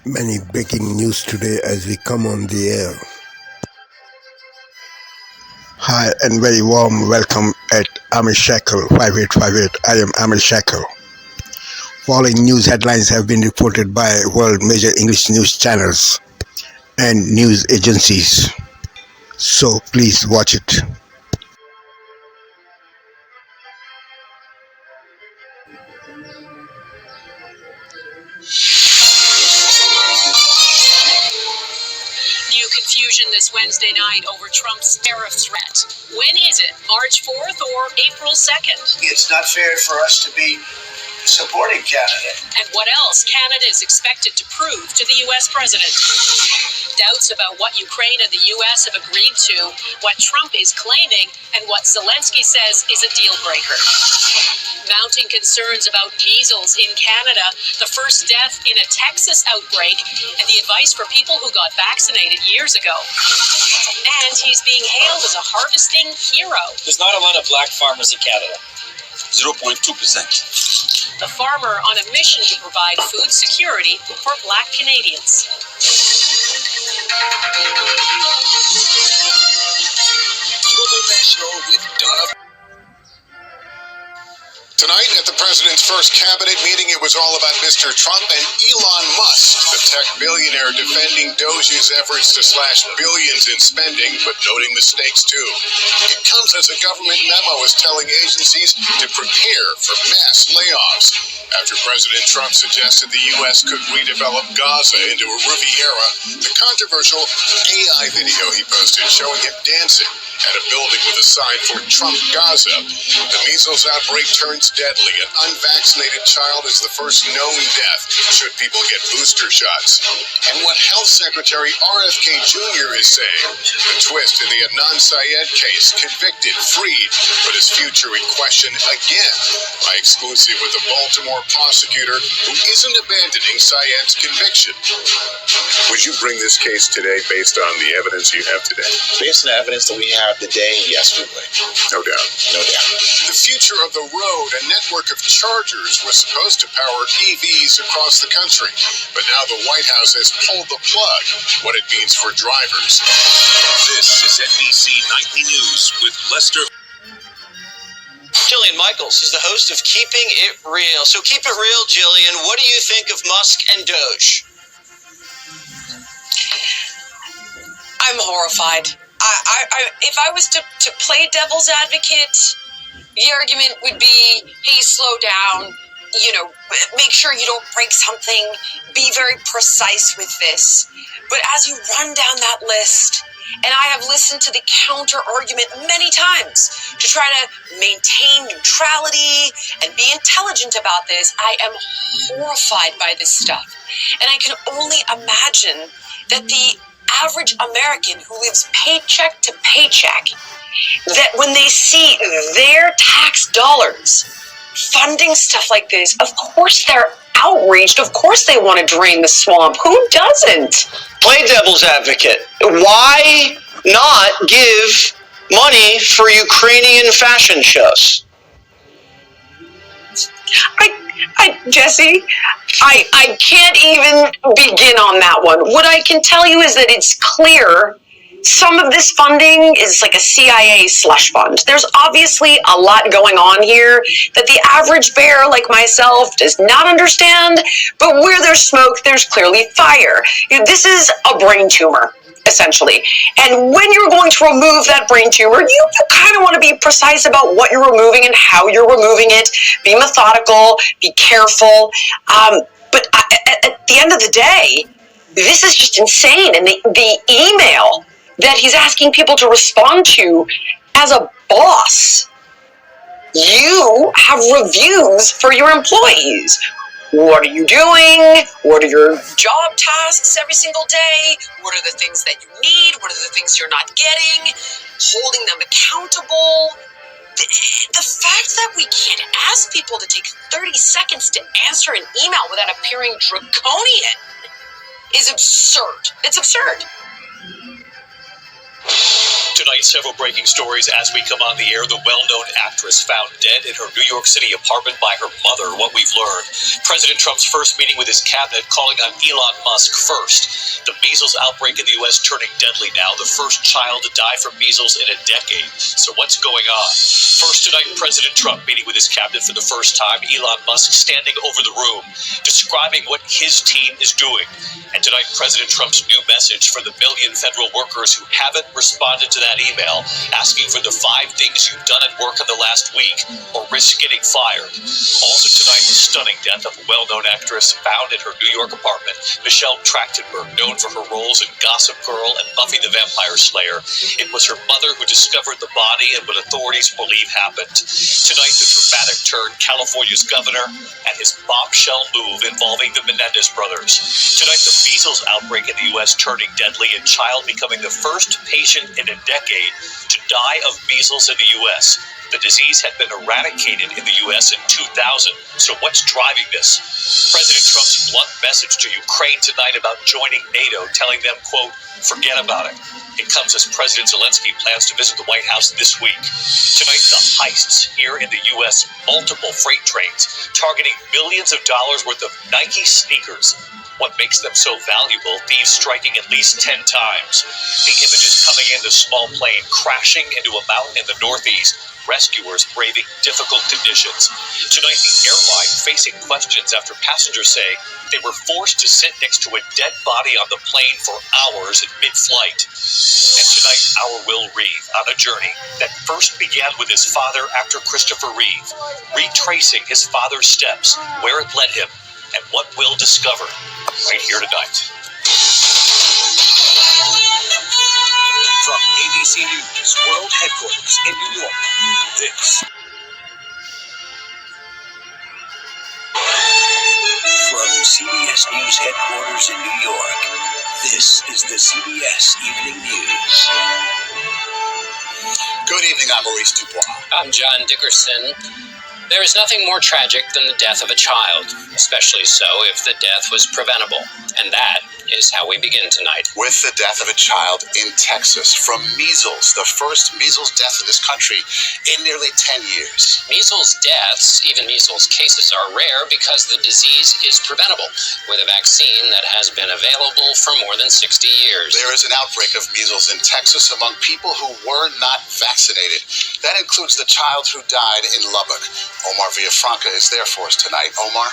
Many breaking news today as we come on the air. Hi and very warm welcome at Amir Shackle 5858. I am Amir Shackle. Following news headlines have been reported by world major English news channels and news agencies. So please watch it. New confusion this Wednesday night over Trump's tariff threat. When is it? March 4th or April 2nd? It's not fair for us to be supporting Canada. And what else Canada is expected to prove to the U.S. president? Doubts about what Ukraine and the U.S. have agreed to, what Trump is claiming, and what Zelensky says is a deal breaker. Mounting concerns about measles in Canada, the first death in a Texas outbreak, and the advice for people who got vaccinated years ago. And he's being hailed as a harvesting hero. There's not a lot of black farmers in Canada. 0.2%. The farmer on a mission to provide food security for Black Canadians. Global National with Donna. Tonight at the president's first cabinet meeting, it was all about Mr. Trump and Elon Musk, the tech billionaire defending Doge's efforts to slash billions in spending, but noting mistakes too. It comes as a government memo is telling agencies to prepare for mass layoffs. After President Trump suggested the U.S. could redevelop Gaza into a Riviera, the controversial AI video he posted showing him dancing at a building with a sign for Trump Gaza. The measles outbreak turns deadly. An unvaccinated child is the first known death should people get booster shots. And what Health Secretary RFK Jr. is saying, the twist in the Adnan Syed case, convicted, freed, but his future in question again. My exclusive with the Baltimore prosecutor who isn't abandoning Syed's conviction. Would you bring this case today based on the evidence you have today? Based on the evidence that we have today, yes, we would. No doubt. No doubt. The future of the road, a network of chargers, was supposed to power EVs across the country. But now the White House has pulled the plug, what it means for drivers. This is NBC Nightly News with Lester. Jillian Michaels is the host of Keeping It Real. So keep it real, Jillian. What do you think of Musk and Doge? I'm horrified. If I was to play devil's advocate, the argument would be, hey, slow down, make sure you don't break something, be very precise with this. But as you run down that list, and I have listened to the counter argument many times to try to maintain neutrality and be intelligent about this, I am horrified by this stuff. And I can only imagine that the average American who lives paycheck to paycheck, that when they see their tax dollars funding stuff like this, of course they're outraged. Of course they want to drain the swamp. Who doesn't? Play devil's advocate. Why not give money for Ukrainian fashion shows? Jesse, I can't even begin on that one. What I can tell you is that it's clear some of this funding is like a CIA slush fund. There's obviously a lot going on here that the average bear like myself does not understand, but where there's smoke, there's clearly fire. This is a brain tumor, essentially. And when you're going to remove that brain tumor, you kind of want to be precise about what you're removing and how you're removing it. Be methodical, be careful. But at the end of the day, this is just insane. And the email that he's asking people to respond to as a boss, you have reviews for your employees. What are you doing? What are your job tasks every single day? What are the things that you need? What are the things you're not getting? Holding them accountable. The fact that we can't ask people to take 30 seconds to answer an email without appearing draconian is absurd. It's absurd. Tonight, several breaking stories as we come on the air. The well-known actress found dead in her New York City apartment by her mother. What we've learned. President Trump's first meeting with his cabinet calling on Elon Musk first. The measles outbreak in the U.S. turning deadly now. The first child to die from measles in a decade. So what's going on? First tonight, President Trump meeting with his cabinet for the first time. Elon Musk standing over the room, describing what his team is doing. And tonight, President Trump's new message for the million federal workers who haven't responded to that email, asking for the 5 things you've done at work in the last week or risk getting fired. Also tonight, the stunning death of a well-known actress found in her New York apartment. Michelle Trachtenberg, known for her roles in Gossip Girl and Buffy the Vampire Slayer. It was her mother who discovered the body and what authorities believe happened. Tonight, the dramatic turn, California's governor and his bombshell move involving the Menendez brothers. Tonight, the measles outbreak in the U.S. turning deadly, and child becoming the first patient in a decade to die of measles in the U.S. The disease had been eradicated in the U.S. in 2000. So what's driving this? President Trump's blunt message to Ukraine tonight about joining NATO, telling them, quote, forget about it. It comes as President Zelensky plans to visit the White House this week. Tonight, the heists here in the U.S., multiple freight trains targeting millions of dollars worth of Nike sneakers. What makes them so valuable? Thieves striking at least 10 times. The images coming in the small plane crashing into a mountain in the Northeast. Rescuers braving difficult conditions. Tonight, the airline facing questions after passengers say they were forced to sit next to a dead body on the plane for hours in mid-flight. And tonight, our Will Reeve on a journey that first began with his father, actor Christopher Reeve, retracing his father's steps, where it led him, and what Will discovered right here tonight. From ABC News World Headquarters in New York, this. From CBS News Headquarters in New York, this is the CBS Evening News. Good evening, I'm Maurice Dubois. I'm John Dickerson. There is nothing more tragic than the death of a child, especially so if the death was preventable. And that is how we begin tonight. With the death of a child in Texas from measles, the first measles death in this country in nearly 10 years. Measles deaths, even measles cases, are rare because the disease is preventable with a vaccine that has been available for more than 60 years. There is an outbreak of measles in Texas among people who were not vaccinated. That includes the child who died in Lubbock. Omar Villafranca is there for us tonight. Omar?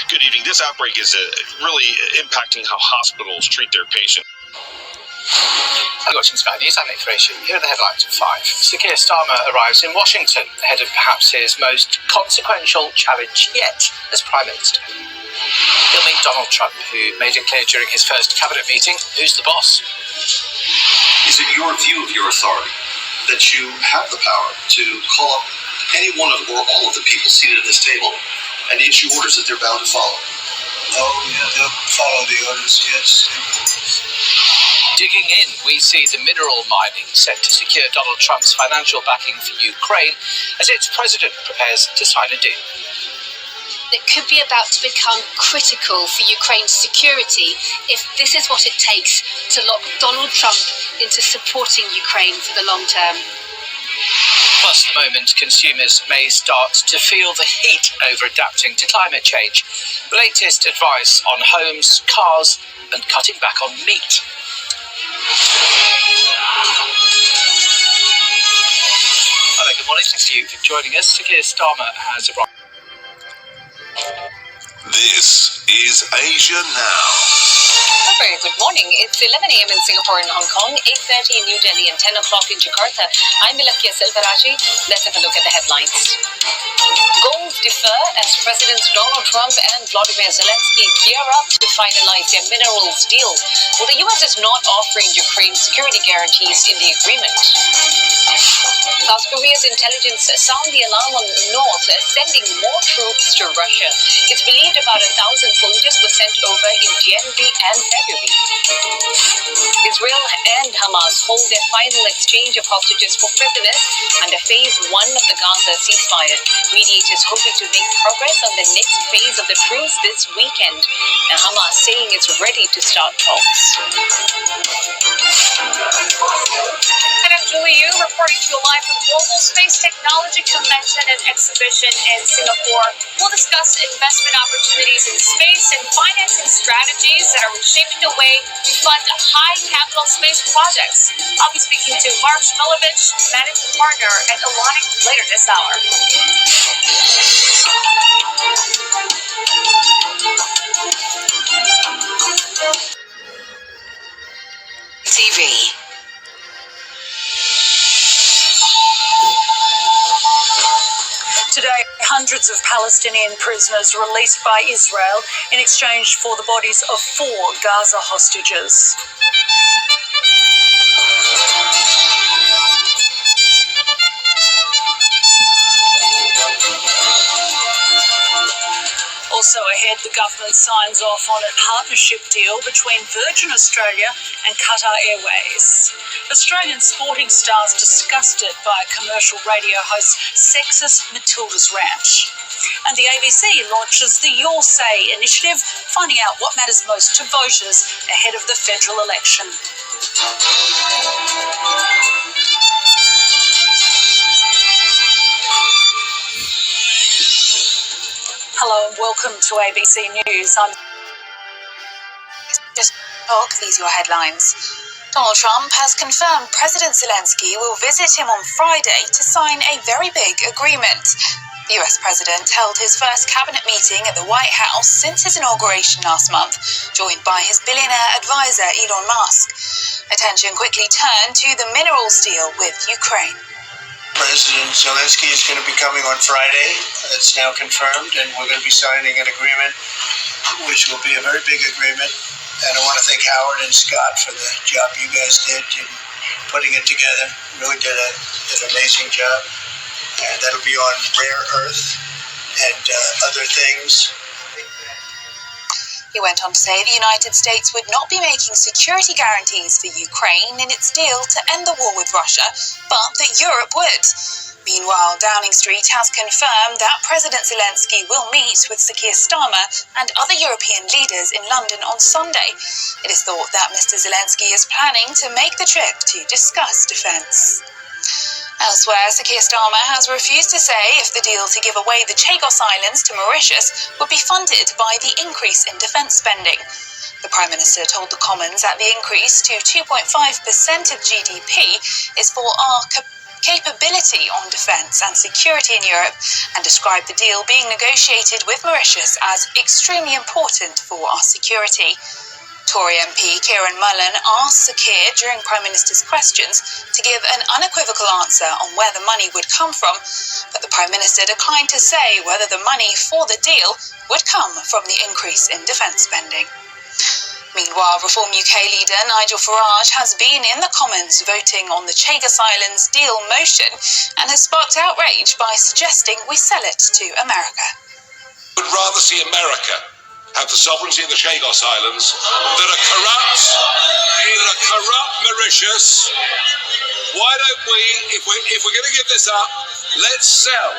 Good evening. This outbreak is really impacting how hospitals treat their patients. You're watching Sky News. I'm Nick Thracian. Here are the headlines at 5. Sir Keir Starmer arrives in Washington ahead of perhaps his most consequential challenge yet as Prime Minister. He'll meet Donald Trump, who made it clear during his first cabinet meeting who's the boss. Is it your view of your authority that you have the power to call up any one of or all of the people seated at this table and issue orders that they're bound to follow? Oh, yeah, they'll follow the orders, yes. Digging in, we see the mineral mining set to secure Donald Trump's financial backing for Ukraine as its president prepares to sign a deal. It could be about to become critical for Ukraine's security if this is what it takes to lock Donald Trump into supporting Ukraine for the long term. Plus, the moment consumers may start to feel the heat over adapting to climate change. The latest advice on homes, cars, and cutting back on meat. Hello, good morning. Thanks to you for joining us. Sir Keir Starmer has arrived. This is Asia Now. A very good morning. It's 11 a.m. in Singapore and Hong Kong, 8:30 in New Delhi and 10 o'clock in Jakarta. I'm Milakya Silveraji. Let's have a look at the headlines. Goals differ as Presidents Donald Trump and Volodymyr Zelensky gear up to finalize their minerals deal. Well, the U.S. is not offering Ukraine security guarantees in the agreement. South Korea's intelligence sound the alarm on the north, sending more troops to Russia. It's believed about 1,000 soldiers were sent over in January and February. Israel and Hamas hold their final exchange of hostages for prisoners under phase 1 of the Gaza ceasefire. Mediators hoping to make progress on the next phase of the truce this weekend. Now Hamas saying it's ready to start talks. And I'm Julie Yu reporting to you live from Global Space Technology Convention and Exhibition in Singapore. We'll discuss investment opportunities in space and financing strategies that are reshaping the way we fund high capital space projects. I'll be speaking to Mark Shmilovich, managing partner at Elonic, later this hour. TV. Today, hundreds of Palestinian prisoners released by Israel in exchange for the bodies of 4 Gaza hostages. Also ahead, the government signs off on a partnership deal between Virgin Australia and Qatar Airways. Australian sporting stars disgusted by commercial radio host sexist Matilda's Ranch. And the ABC launches the Your Say initiative, finding out what matters most to voters ahead of the federal election. Hello and welcome to ABC News. I'm Just talk, these are your headlines. Donald Trump has confirmed President Zelensky will visit him on Friday to sign a very big agreement. The US president held his first cabinet meeting at the White House since his inauguration last month, joined by his billionaire advisor Elon Musk. Attention quickly turned to the minerals deal with Ukraine. President Zelensky is going to be coming on Friday. That's now confirmed, and we're going to be signing an agreement, which will be a very big agreement. And I want to thank Howard and Scott for the job you guys did in putting it together. Really did an amazing job. And that'll be on rare earth and other things. He went on to say the United States would not be making security guarantees for Ukraine in its deal to end the war with Russia, but that Europe would. Meanwhile, Downing Street has confirmed that President Zelensky will meet with Sir Keir Starmer and other European leaders in London on Sunday. It is thought that Mr. Zelensky is planning to make the trip to discuss defence. Elsewhere, Sir Keir Starmer has refused to say if the deal to give away the Chagos Islands to Mauritius would be funded by the increase in defence spending. The Prime Minister told the Commons that the increase to 2.5% of GDP is for our capability on defence and security in Europe, and described the deal being negotiated with Mauritius as extremely important for our security. Tory MP Kieran Mullen asked Sir Keir during Prime Minister's questions to give an unequivocal answer on where the money would come from, but the Prime Minister declined to say whether the money for the deal would come from the increase in defence spending. Meanwhile, Reform UK leader Nigel Farage has been in the Commons voting on the Chagos Islands deal motion and has sparked outrage by suggesting we sell it to America. I would rather see America have the sovereignty of the Chagos Islands that are corrupt Mauritius. Why don't we, if we're going to give this up, let's sell.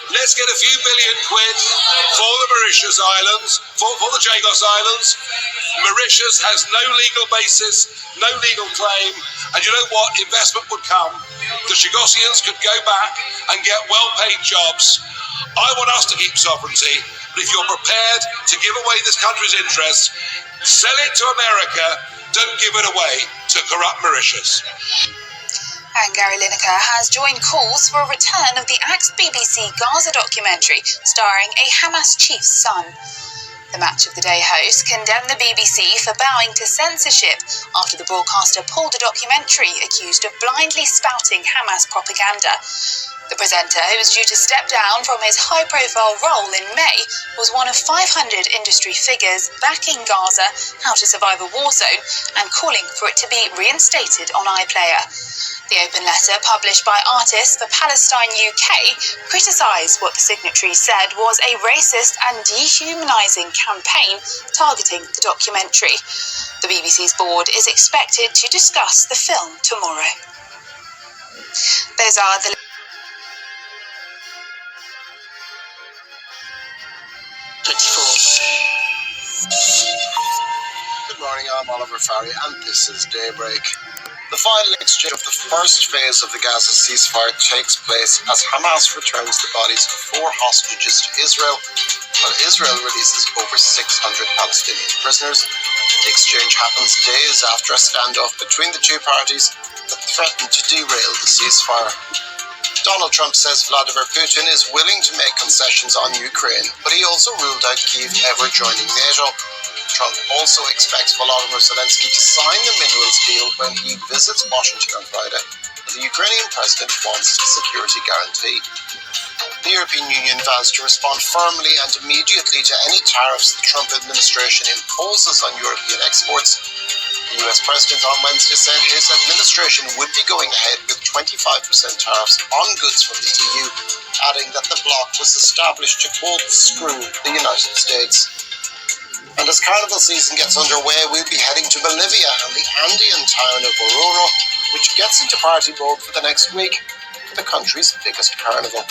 Let's get a few billion quid for the Mauritius Islands, for the Chagos Islands. Mauritius has no legal basis, no legal claim, and you know what? Investment would come. The Chagosians could go back and get well-paid jobs. I want us to keep sovereignty, but if you're prepared to give away this country's interests, sell it to America, don't give it away to corrupt Mauritius. And Gary Lineker has joined calls for a return of the axed BBC Gaza documentary starring a Hamas chief's son. The Match of the Day host condemned the BBC for bowing to censorship after the broadcaster pulled a documentary accused of blindly spouting Hamas propaganda. The presenter, who was due to step down from his high-profile role in May, was one of 500 industry figures backing Gaza, How to Survive a War Zone, and calling for it to be reinstated on iPlayer. The open letter published by artists for Palestine UK criticised what the signatories said was a racist and dehumanising campaign targeting the documentary. The BBC's board is expected to discuss the film tomorrow. Those are the Good morning, I'm Oliver Farry and this is Daybreak. The final exchange of the first phase of the Gaza ceasefire takes place as Hamas returns the bodies of 4 hostages to Israel, while Israel releases over 600 Palestinian prisoners. The exchange happens days after a standoff between the two parties that threatened to derail the ceasefire. Donald Trump says Vladimir Putin is willing to make concessions on Ukraine, but he also ruled out Kyiv ever joining NATO. Trump also expects Volodymyr Zelensky to sign the minerals deal when he visits Washington on Friday, but the Ukrainian president wants a security guarantee. The European Union vows to respond firmly and immediately to any tariffs the Trump administration imposes on European exports. The US president on Wednesday said his administration would be going ahead with 25% tariffs on goods from the EU, adding that the bloc was established to, quote, screw the United States. And as carnival season gets underway, we'll be heading to Bolivia and the Andean town of Oruro, which gets into party mode for the next week for the country's biggest carnival.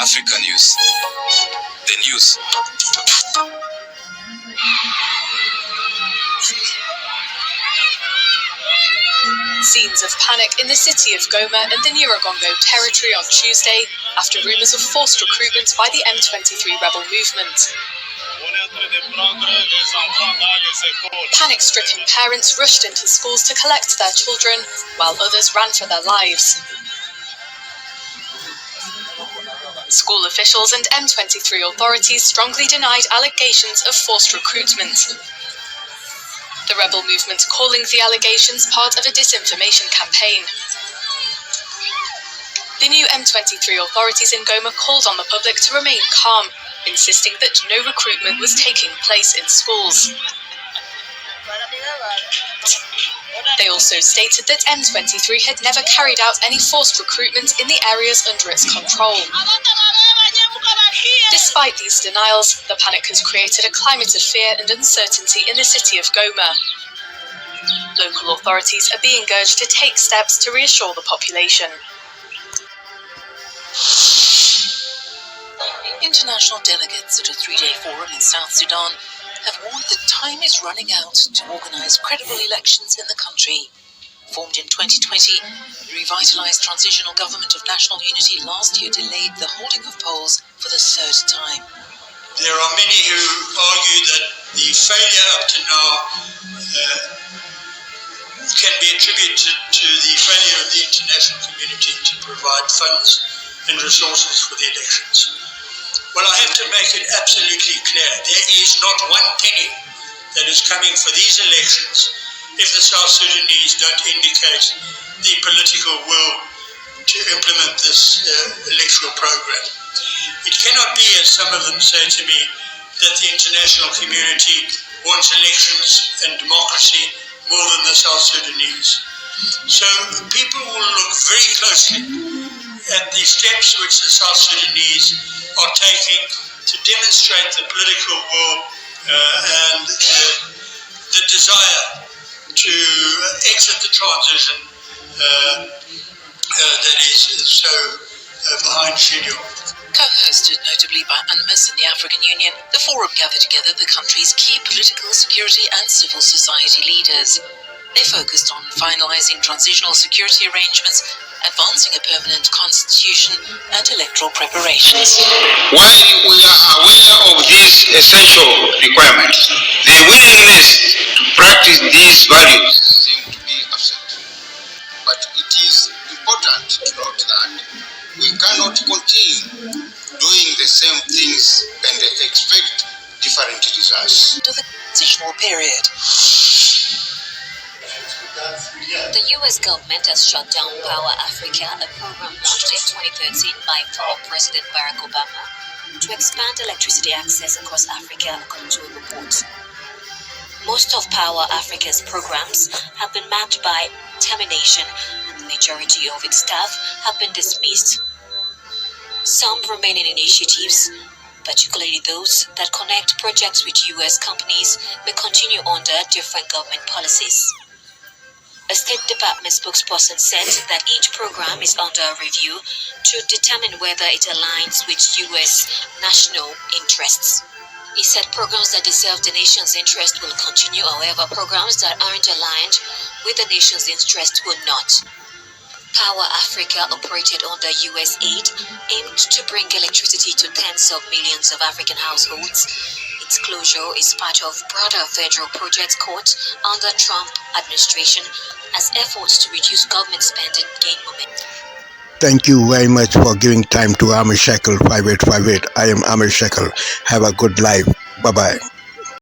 Africa News. The news. Scenes of panic in the city of Goma and the Nyiragongo territory on Tuesday after rumours of forced recruitment by the M23 rebel movement. Panic-stricken parents rushed into schools to collect their children, while others ran for their lives. School officials and M23 authorities strongly denied allegations of forced recruitment. The rebel movement calling the allegations part of a disinformation campaign. The new M23 authorities in Goma called on the public to remain calm, insisting that no recruitment was taking place in schools. They also stated that M23 had never carried out any forced recruitment in the areas under its control. Despite these denials, the panic has created a climate of fear and uncertainty in the city of Goma. Local authorities are being urged to take steps to reassure the population. International delegates at a 3-day forum in South Sudan have warned that time is running out to organise credible elections in the country. Formed in 2020, the revitalised Transitional Government of National Unity last year delayed the holding of polls for the 3rd time. There are many who argue that the failure up to now can be attributed to the failure of the international community to provide funds and resources for the elections. Well, I have to make it absolutely clear, there is not one penny that is coming for these elections if the South Sudanese don't indicate the political will to implement this electoral program. It cannot be, as some of them say to me, that the international community wants elections and democracy more than the South Sudanese. So people will look very closely at the steps which the South Sudanese are taking to demonstrate the political will and the desire to exit the transition that is so behind schedule. Co-hosted notably by UNMISS and the African Union, the forum gathered together the country's key political, security and civil society leaders. They focused on finalising transitional security arrangements, advancing a permanent constitution and electoral preparations. While we are aware of these essential requirements, the willingness to practice these values seems to be absent. But it is important to note that we cannot continue doing the same things and expect different results. To the transitional period. The US government has shut down Power Africa, a program launched in 2013 by former President Barack Obama to expand electricity access across Africa, according to a report. Most of Power Africa's programs have been marked by termination, and the majority of its staff have been dismissed. Some remaining initiatives, particularly those that connect projects with US companies, may continue under different government policies. A State Department spokesperson said that each program is under review to determine whether it aligns with US national interests. He said programs that deserve the nation's interest will continue, however, programs that aren't aligned with the nation's interest will not. Power Africa, operated under US aid, aimed to bring electricity to tens of millions of African households. Its closure is part of broader federal projects caught under Trump administration as efforts to reduce government spending gain momentum. Thank you very much for giving time to Amir Shekel 5858. I am Amir Shekel. Have a good life. Bye-bye.